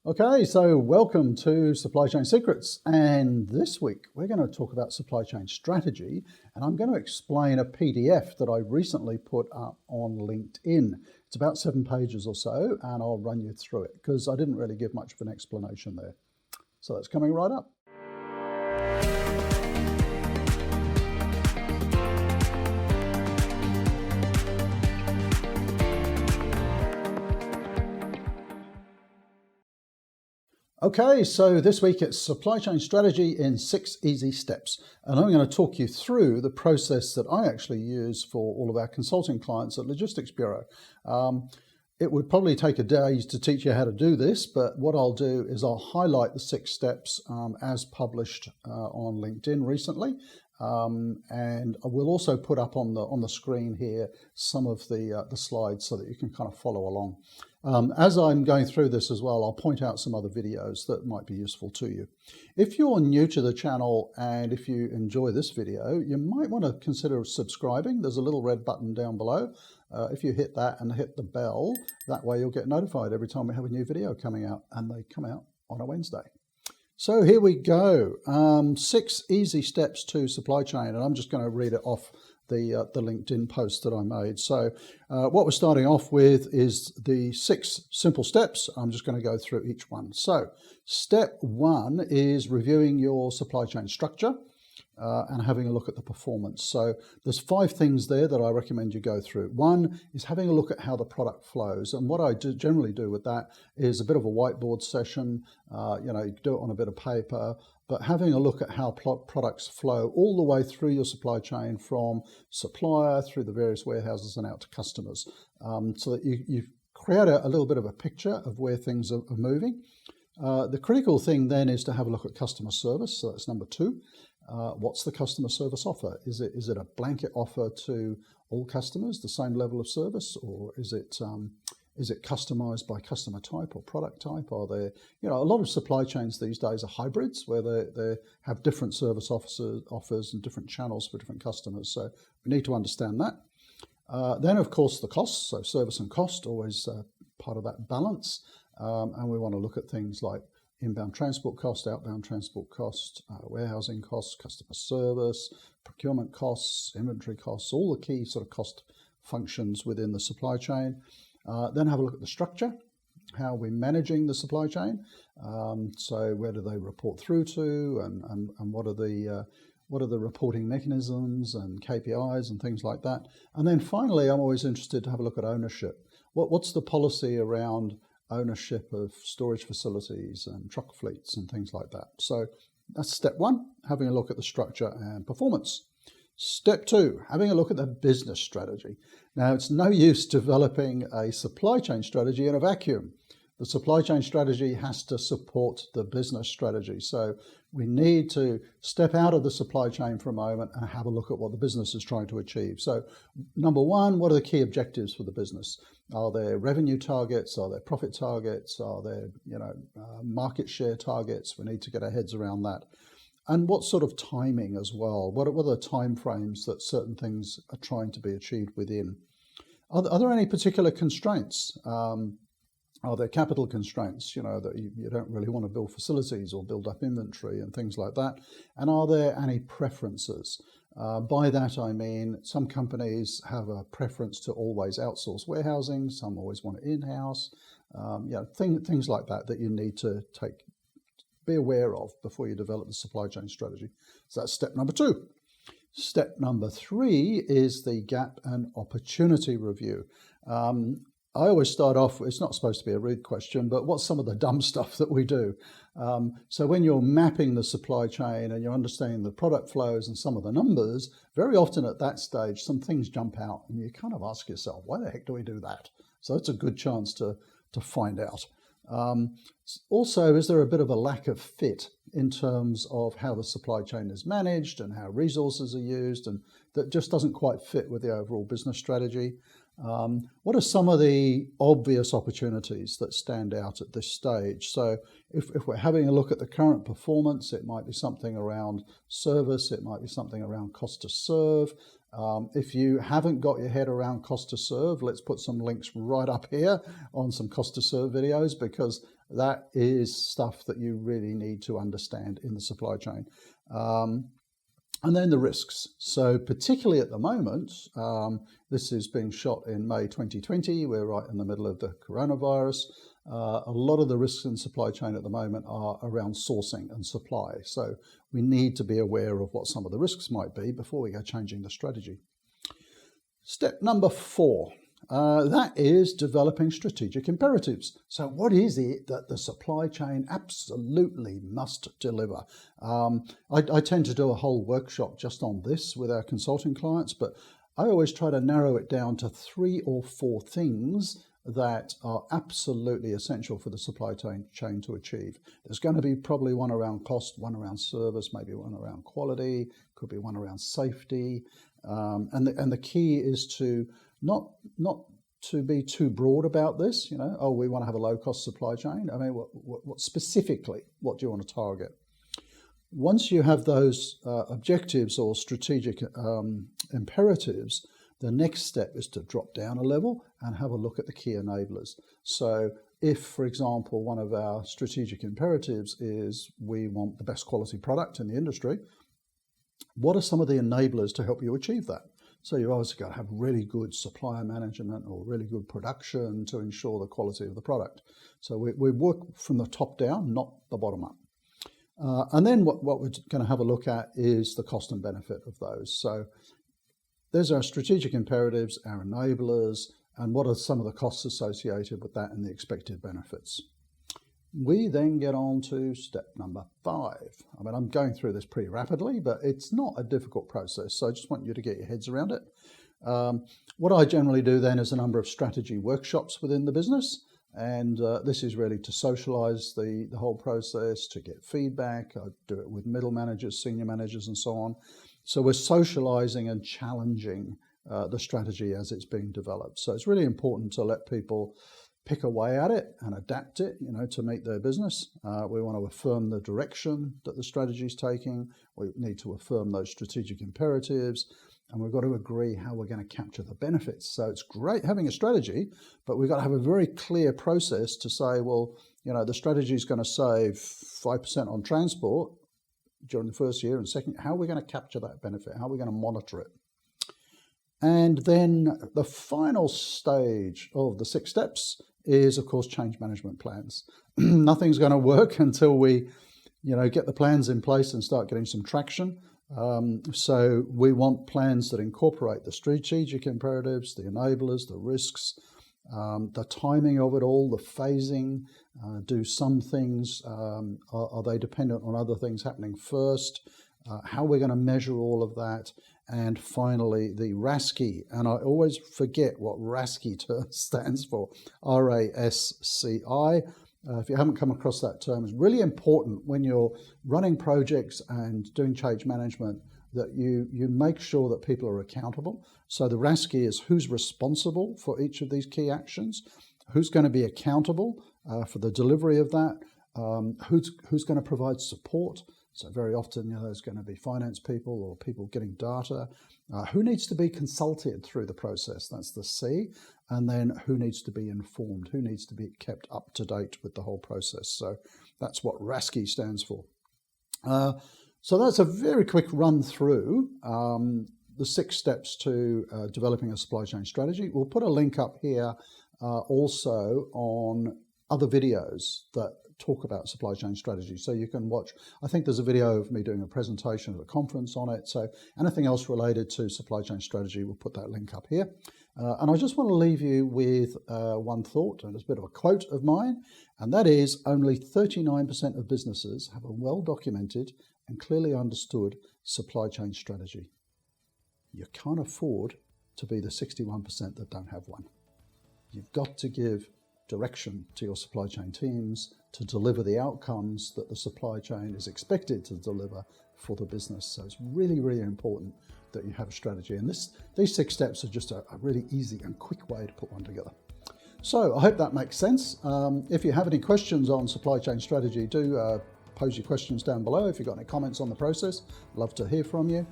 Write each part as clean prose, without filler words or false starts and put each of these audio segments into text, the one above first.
Okay, so welcome to Supply Chain Secrets. And this week we're going to talk about supply chain strategy, and I'm going to explain a PDF that I recently put up on LinkedIn. It's about 7 pages or so, and I'll run you through it because I didn't really give much of an explanation there. So that's coming right up. Okay, so this week it's supply chain strategy in 6 easy steps. And I'm going to talk you through the process that I actually use for all of our consulting clients at Logistics Bureau. It would probably take a day to teach you how to do this, but what I'll do is I'll highlight the 6 steps as published on LinkedIn recently. And I will also put up on the screen here some of the slides so that you can kind of follow along. As I'm going through this as well, I'll point out some other videos that might be useful to you. If you're new to the channel and if you enjoy this video, you might want to consider subscribing. There's a little red button down below. If you hit that and hit the bell, that way you'll get notified every time we have a new video coming out, and they come out on a Wednesday. So here we go. 6 easy steps to supply chain, and I'm just going to read it off the LinkedIn post that I made. So what we're starting off with is the 6 simple steps. I'm just going to go through each one. So step 1 is reviewing your supply chain structure and having a look at the performance. So there's 5 things there that I recommend you go through. 1 is having a look at how the product flows. And what I generally do with that is a bit of a whiteboard session. You can do it on a bit of paper, but having a look at how products flow all the way through your supply chain from supplier through the various warehouses and out to customers, so that you create a little bit of a picture of where things are moving. The critical thing then is to have a look at customer service. So that's number 2. What's the customer service offer? Is it a blanket offer to all customers, the same level of service, or is it customized by customer type or product type? Are there, a lot of supply chains these days are hybrids where they have different service offers and different channels for different customers. So we need to understand that. Then, of course, the costs. So service and cost, always part of that balance. And we want to look at things like inbound transport cost, outbound transport cost, warehousing costs, customer service, procurement costs, inventory costs, all the key sort of cost functions within the supply chain. Then have a look at the structure. How are we managing the supply chain? So where do they report through to, and what are the reporting mechanisms and KPIs and things like that? And then finally, I'm always interested to have a look at ownership. What's the policy around ownership of storage facilities and truck fleets and things like that? So that's step 1, having a look at the structure and performance. Step 2, having a look at the business strategy. Now, it's no use developing a supply chain strategy in a vacuum. The supply chain strategy has to support the business strategy. So we need to step out of the supply chain for a moment and have a look at what the business is trying to achieve. So number 1, what are the key objectives for the business? Are there revenue targets? Are there profit targets? Are there market share targets? We need to get our heads around that. And what sort of timing as well? What are the time frames that certain things are trying to be achieved within? Are there any particular constraints? Are there capital constraints, that you don't really want to build facilities or build up inventory and things like that? And are there any preferences? By that I mean some companies have a preference to always outsource warehousing, some always want it in-house, things like that you need to be aware of before you develop the supply chain strategy. So that's step number 2. Step number 3 is the gap and opportunity review. I always start off, it's not supposed to be a rude question, but what's some of the dumb stuff that we do? So when you're mapping the supply chain and you're understanding the product flows and some of the numbers, very often at that stage, some things jump out and you kind of ask yourself, why the heck do we do that? So it's a good chance to find out. Also, is there a bit of a lack of fit in terms of how the supply chain is managed and how resources are used, and that just doesn't quite fit with the overall business strategy? What are some of the obvious opportunities that stand out at this stage? So if we're having a look at the current performance, it might be something around service, it might be something around cost to serve. If you haven't got your head around cost to serve, let's put some links right up here on some cost to serve videos, because That is stuff that you really need to understand in the supply chain. And then the risks. So particularly at the moment, this is being shot in May 2020. We're right in the middle of the coronavirus. A lot of the risks in supply chain at the moment are around sourcing and supply. So we need to be aware of what some of the risks might be before we go changing the strategy. Step number 4. That is developing strategic imperatives. So what is it that the supply chain absolutely must deliver? I tend to do a whole workshop just on this with our consulting clients, but I always try to narrow it down to 3 or 4 things that are absolutely essential for the supply chain to achieve. There's going to be probably one around cost, one around service, maybe one around quality, could be one around safety. And the key is to not to be too broad about this, we want to have a low-cost supply chain. I mean, what specifically, what do you want to target? Once you have those objectives or strategic imperatives, the next step is to drop down a level and have a look at the key enablers. So if, for example, one of our strategic imperatives is we want the best quality product in the industry, what are some of the enablers to help you achieve that? So you've obviously got to have really good supplier management or really good production to ensure the quality of the product. So we work from the top down, not the bottom up. And then what we're going to have a look at is the cost and benefit of those. So there's our strategic imperatives, our enablers, and what are some of the costs associated with that and the expected benefits. We then get on to step number 5. I mean, I'm going through this pretty rapidly, but it's not a difficult process, so I just want you to get your heads around it. What I generally do then is a number of strategy workshops within the business, and this is really to socialize the whole process, to get feedback. I do it with middle managers, senior managers, and so on. So we're socializing and challenging the strategy as it's being developed. So it's really important to let people pick away at it and adapt it, to meet their business. We want to affirm the direction that the strategy is taking. We need to affirm those strategic imperatives, and we've got to agree how we're going to capture the benefits. So it's great having a strategy, but we've got to have a very clear process to say, well, the strategy is going to save 5% on transport during the first year, and second, how are we going to capture that benefit? How are we going to monitor it? And then the final stage of the 6 steps is, of course, change management plans. Nothing's going to work until we, get the plans in place and start getting some traction. So we want plans that incorporate the strategic imperatives, the enablers, the risks, the timing of it all, the phasing. Do some things, are they dependent on other things happening first? How we're going to measure all of that. And finally, the RASCI, and I always forget what RASCI stands for, RASCI. If you haven't come across that term, it's really important when you're running projects and doing change management that you make sure that people are accountable. So the RASCI is who's responsible for each of these key actions, who's going to be accountable for the delivery of that, who's going to provide support. So very often, there's going to be finance people or people getting data. Who needs to be consulted through the process? That's the C. And then who needs to be informed? Who needs to be kept up to date with the whole process? So that's what RASCI stands for. So that's a very quick run through the 6 steps to developing a supply chain strategy. We'll put a link up here also on other videos that talk about supply chain strategy. So you can watch, I think there's a video of me doing a presentation at a conference on it. So anything else related to supply chain strategy, we'll put that link up here. And I just want to leave you with one thought, and it's a bit of a quote of mine, and that is only 39% of businesses have a well-documented and clearly understood supply chain strategy. You can't afford to be the 61% that don't have one. You've got to give direction to your supply chain teams to deliver the outcomes that the supply chain is expected to deliver for the business. So it's really, really important that you have a strategy. And these 6 steps are just a really easy and quick way to put one together. So I hope that makes sense. If you have any questions on supply chain strategy, do pose your questions down below. If you've got any comments on the process, love to hear from you.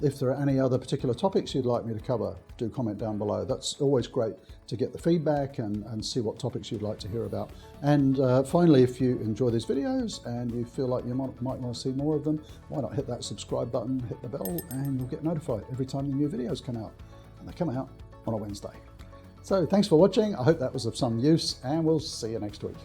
If there are any other particular topics you'd like me to cover, do comment down below. That's always great to get the feedback and see what topics you'd like to hear about. And finally, if you enjoy these videos and you feel like you might want to see more of them, why not hit that subscribe button, hit the bell, and you'll get notified every time the new videos come out. And they come out on a Wednesday. So thanks for watching. I hope that was of some use, and we'll see you next week.